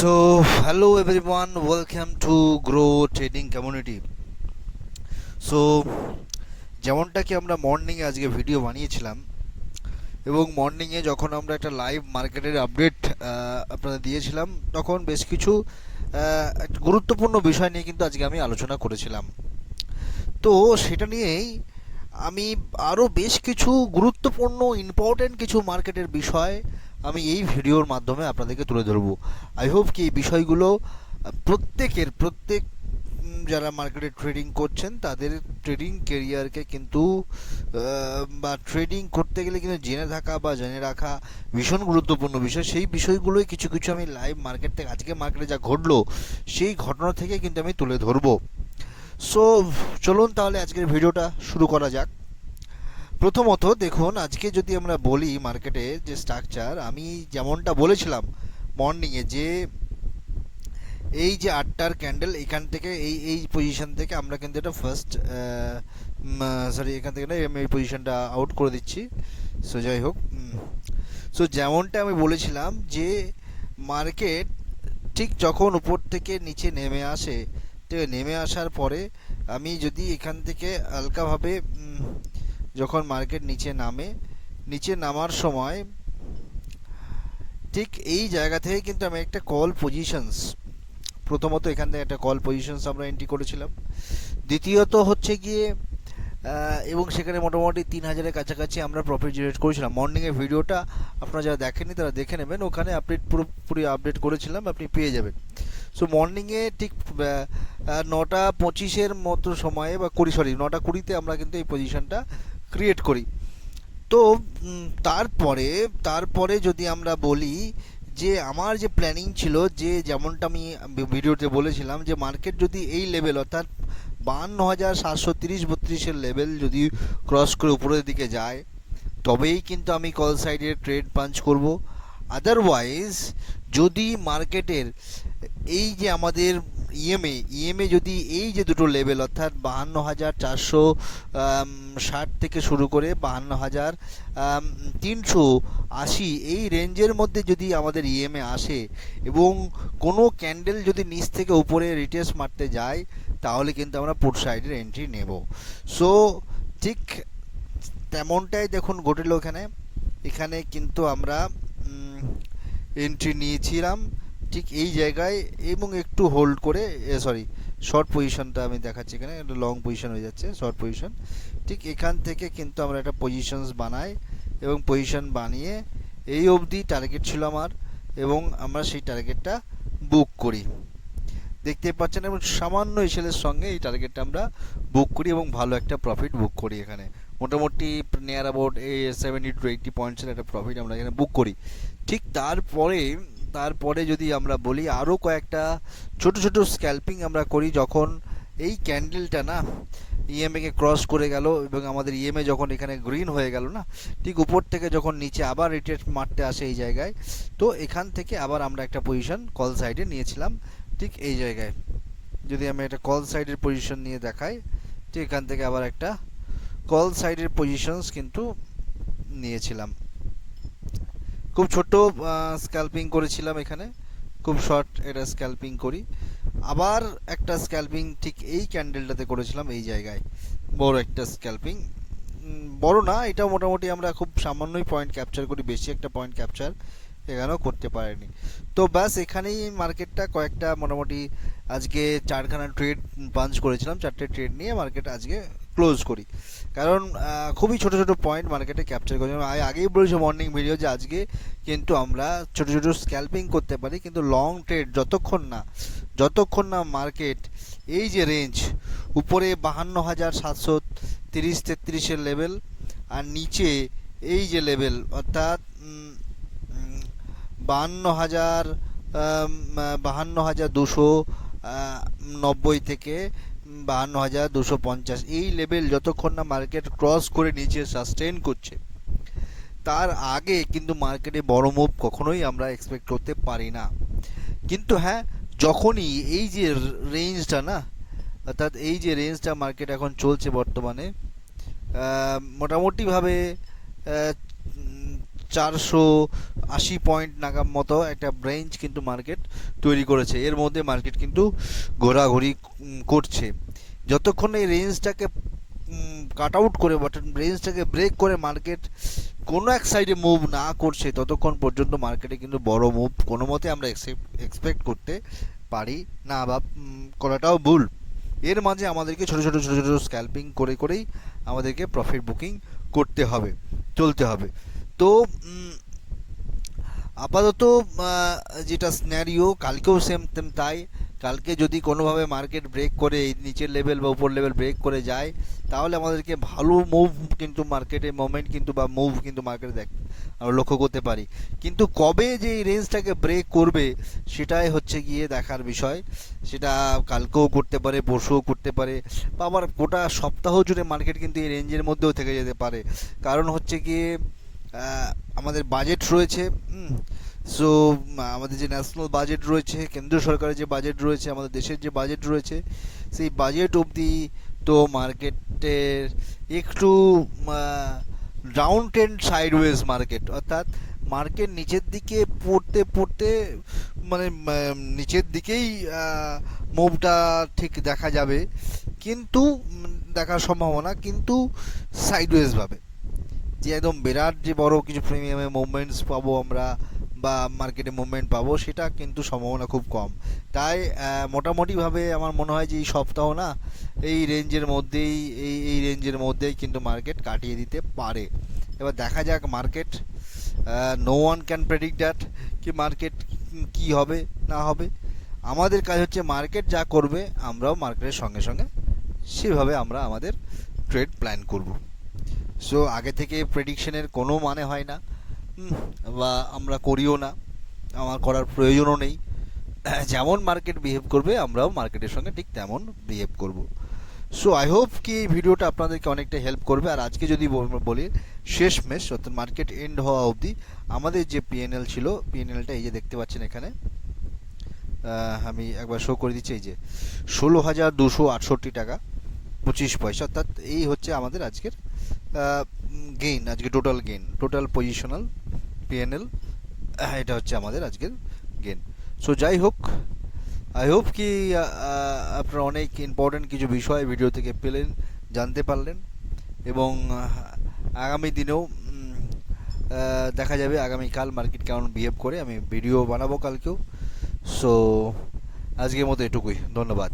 So, hello everyone, welcome to Grow Trading Community. So, যেমনটা কি আমরা মর্নিংয়ে আজকে ভিডিও বানিয়েছিলাম এবং মর্নিংয়ে যখন আমরা একটা লাইভ মার্কেটের আপডেট আপনাদের দিয়েছিলাম, তখন বেশ কিছু গুরুত্বপূর্ণ বিষয় নিয়ে কিন্তু আজকে আমি আলোচনা করেছিলাম। তো সেটা নিয়েই আমি আরও বেশ কিছু গুরুত্বপূর্ণ ইম্পর্টেন্ট কিছু মার্কেটের বিষয় আমি এই ভিডিওর মাধ্যমে আপনাদেরকে তুলে ধরবো। আই হোপ কি এই বিষয়গুলো প্রত্যেক যারা মার্কেটে ট্রেডিং করছেন তাদের ট্রেডিং কেরিয়ারকে কিন্তু বা ট্রেডিং করতে গেলে কিন্তু জেনে থাকা বা জেনে রাখা ভীষণ গুরুত্বপূর্ণ বিষয়। সেই বিষয়গুলোই কিছু কিছু আমি লাইভ মার্কেট থেকে আজকে মার্কেটে যা ঘটলো সেই ঘটনা থেকে কিন্তু আমি তুলে ধরবো। সো চলুন তাহলে আজকের ভিডিওটা শুরু করা যাক। প্রথমত দেখুন, আজকে যদি আমরা বলি মার্কেটে যে স্ট্রাকচার, আমি যেমনটা বলেছিলাম মর্নিংয়ে যে এই যে 8টার ক্যান্ডেল এখান থেকে এই পজিশন থেকে আমরা কিন্তু এটা ফার্স্ট এখান থেকে না আমি এই পজিশনটা আউট করে দিচ্ছি। সো যাই হোক, সো যেমনটা আমি বলেছিলাম যে মার্কেট ঠিক যখন উপর থেকে নিচে নেমে আসে, ঠিক নেমে আসার পরে আমি যদি এখান থেকে হালকাভাবে যখন মার্কেট নিচে নামার সময় ঠিক এই জায়গা থেকে কিন্তু আমি একটা কল পজিশনস, প্রথমত এখান থেকে একটা কল পজিশনস আমরা এন্ট্রি করেছিলাম। দ্বিতীয়ত হচ্ছে গিয়ে এবং সেখানে মোটামুটি 3000-এর কাছাকাছি আমরা প্রফিট জেনারেট করেছিলাম। মর্নিংয়ের ভিডিওটা আপনারা যারা দেখেননি তারা দেখে নেবেন, ওখানে আপডেট পুরোপুরি আপডেট করেছিলাম, আপনি পেয়ে যাবেন। সো মর্নিংয়ে ঠিক 9:25-এর মতো সময়ে বা 9:20-তে আমরা কিন্তু এই পজিশনটা ক্রিয়েট করি। তো তারপরে যদি আমরা বলি যে আমার যে প্ল্যানিং ছিল, যে যেমনটা আমি ভিডিওতে বলেছিলাম যে মার্কেট যদি এই লেভেল অর্থাৎ 52,730-32-এর লেভেল যদি ক্রস করে উপরের দিকে যায়, তবেই কিন্তু আমি কল সাইডের ট্রেড পাঞ্চ করব। আদারওয়াইজ যদি মার্কেটের এই যে আমাদের ইএমএ যদি এই যে দুটো লেভেল অর্থাৎ 52,460 থেকে শুরু করে 52,380 এই রেঞ্জের মধ্যে যদি আমাদের ইএমএ আসে এবং কোনো ক্যান্ডেল যদি নিচ থেকে উপরে রিটেস্ট মারতে যায়, তাহলে কিন্তু আমরা পুট সাইডের এন্ট্রি নেব। সো ঠিক তেমনটাই দেখুন ঘটেল এখানে কিন্তু আমরা এন্ট্রি নিয়েছিলাম ঠিক এই জায়গায় এবং একটু হোল্ড করে, শর্ট পজিশনটা আমি দেখাচ্ছি এখানে, একটা লং পজিশন হয়ে যাচ্ছে, শর্ট পজিশন। ঠিক এখান থেকে কিন্তু আমরা একটা পজিশনস বানাই এবং পজিশন বানিয়ে এই অবধি টার্গেট ছিল আমার এবং আমরা সেই টার্গেটটা বুক করি। দেখতে পাচ্ছেন এবং সামান্য এসেলের সঙ্গে এই টার্গেটটা আমরা বুক করি এবং ভালো একটা প্রফিট বুক করি। এখানে মোটামুটি নিয়ার অ্যাবাউট 70-80 পয়েন্টসের একটা প্রফিট আমরা এখানে বুক করি। ঠিক তারপরে যদি আমরা বলি আরও কয়েকটা ছোট ছোট স্ক্যাল্পিং আমরা করি যখন এই ক্যান্ডেলটা না ইএমএ ক্রস করে গেল এবং আমাদের ইএমএ যখন এখানে গ্রিন হয়ে গেল না, ঠিক উপর থেকে যখন নিচে আবার রিটেস্ট মারতে আসে এই জায়গায়, তো এখান থেকে আবার আমরা একটা পজিশন কল সাইডে নিয়েছিলাম। ঠিক এই জায়গায় যদি আমি একটা কল সাইডের পজিশন নিয়ে দেখাই, ঠিক এখান থেকে আবার একটা কল সাইডের পজিশনস কিন্তু নিয়েছিলাম। খুব ছোট স্ক্যাল্পিং করেছিলাম এখানে, খুব শর্ট এটা স্ক্যাল্পিং করি। আবার একটা স্ক্যাল্পিং ঠিক এই ক্যান্ডেলটাতে করেছিলাম এই জায়গায়, বড় একটা স্ক্যাল্পিং, বড় না এটা, মোটামুটি আমরা খুব সামান্যই পয়েন্ট ক্যাপচার করি, বেশি একটা পয়েন্ট ক্যাপচার এখানেও করতে পারেনি। তো ব্যাস এখানেই মার্কেটটা কয়েকটা মোটামুটি আজকে 4খানা ট্রেড পাঞ্চ করেছিলাম, 4টে ট্রেড নিয়ে মার্কেট আজকে ক্লোজ করি। কারণ খুবই ছোট ছোট পয়েন্ট মার্কেটে ক্যাপচার করি। আগেই বলেছি মর্নিং ভিডিও যে আজকে কিন্তু আমরা ছোট ছোট স্ক্যাল্পিং করতে পারি, কিন্তু লং ট্রেড যতক্ষণ না মার্কেট এই যে রেঞ্জ উপরে 52,730-33-এর লেভেল আর নিচে এই যে লেভেল অর্থাৎ 52,290 থেকে 52,250 এই লেভেল যতক্ষণ না মার্কেট ক্রস করে নিচে সাস্টেইন করছে, তার আগে কিন্তু মার্কেটে বড় মুভ কখনোই আমরা এক্সপেক্ট করতে পারি না। কিন্তু হ্যাঁ, যখনই এই যে রেঞ্জটা না, অর্থাৎ এই যে রেঞ্জটা মার্কেট এখন চলছে বর্তমানে মোটামুটিভাবে 480 পয়েন্ট নাগাদ মতো একটা রেঞ্জ কিন্তু মার্কেট তৈরি করেছে। এর মধ্যে মার্কেট কিন্তু ঘোরাঘুরি করছে। যতক্ষণ এই রেঞ্জটাকে কাট আউট করে বা রেঞ্জটাকে ব্রেক করে মার্কেট কোনো এক সাইডে মুভ না করছে, ততক্ষণ পর্যন্ত মার্কেটে কিন্তু বড় মুভ কোনো মতে আমরা এক্সপেক্ট করতে পারি না, বা করাটাও ভুল। এর মাঝে আমাদেরকে ছোট ছোট ছোট ছোট স্ক্যাল্পিং করে করেই আমাদেরকে প্রফিট বুকিং করতে হবে, চলতে হবে। তো আপাতত যেটা সিনারিও, কালকেও সেম তাই। কালকে যদি কোনোভাবে মার্কেট ব্রেক করে এই নিচের লেভেল বা উপর লেভেল ব্রেক করে যায়, তাহলে আমাদেরকে ভালো মুভ কিন্তু মার্কেটে মোমেন্ট কিন্তু বা মুভ কিন্তু মার্কেটে আমরা লক্ষ্য করতে পারি। কিন্তু কবে যে এই রেঞ্জটাকে ব্রেক করবে সেটাই হচ্ছে গিয়ে দেখার বিষয়। সেটা কালকেও করতে পারে, পরশুও করতে পারে, বা আবার গোটা সপ্তাহ জুড়ে মার্কেট কিন্তু এই রেঞ্জের মধ্যেও থেকে যেতে পারে। কারণ হচ্ছে গিয়ে আমাদের বাজেট রয়েছে। সো আমাদের যে ন্যাশনাল বাজেট রয়েছে, কেন্দ্রীয় সরকারের যে বাজেট রয়েছে, আমাদের দেশের যে বাজেট রয়েছে, সেই বাজেট অবধি তো মার্কেটের একটু ডাউন ট্রেন্ড সাইডওয়েজ মার্কেট, অর্থাৎ মার্কেট নিচের দিকে পড়তে পড়তে মানে নিচের দিকেই মুভটা ঠিক দেখা যাবে, কিন্তু দেখার সম্ভাবনা কিন্তু সাইডওয়েজ ভাবে যে একদম বিরাট যে বড় কিছু প্রিমিয়ামে মুভমেন্টস পাবো আমরা বা মার্কেটে মুভমেন্ট পাবো, সেটা কিন্তু সম্ভাবনা খুব কম। তাই মোটামুটিভাবে আমার মনে হয় যে এই সপ্তাহ না এই রেঞ্জের মধ্যেই এই রেঞ্জের মধ্যেই কিন্তু মার্কেট কাটিয়ে দিতে পারে। এবার দেখা যাক market, no one can predict that কি মার্কেট কি হবে না হবে। আমাদের কাজ হচ্ছে মার্কেট যা করবে আমরাও মার্কেটের সঙ্গে সঙ্গে সেভাবে আমরা আমাদের ট্রেড প্ল্যান করব। সো আগে থেকে প্রেডিকশনের কোনো মানে হয় না, বা আমরা করিও না, আমার করার প্রয়োজনও নেই। যেমন মার্কেট বিহেভ করবে আমরাও মার্কেটের সঙ্গে ঠিক তেমন বিহেভ করব। সো আই হোপ কি এই ভিডিওটা আপনাদেরকে অনেকটা হেল্প করবে। আর আজকে যদি বলি শেষমেশ অর্থাৎ মার্কেট এন্ড হওয়া অবধি আমাদের যে পিএনএল ছিল, পিএনএলটা এই যে দেখতে পাচ্ছেন এখানে, আমি একবার শো করে দিচ্ছি, এই যে 16,268 টাকা 25 পয়সা, অর্থাৎ এই হচ্ছে আমাদের আজকের গেইন, আজকে total gain, total positional P&L, এটা হচ্ছে আমাদের আজকের গেইন। সো যাই হোক, আই হোপ কি আপনারা অনেক ইম্পর্টেন্ট কিছু বিষয় ভিডিও থেকে পেলেন, জানতে পারলেন, এবং আগামী দিনেও দেখা যাবে আগামীকাল মার্কেট কেমন বিহেভ করে। আমি ভিডিও বানাবো কালকেও। সো আজকের মতো এটুকুই, ধন্যবাদ।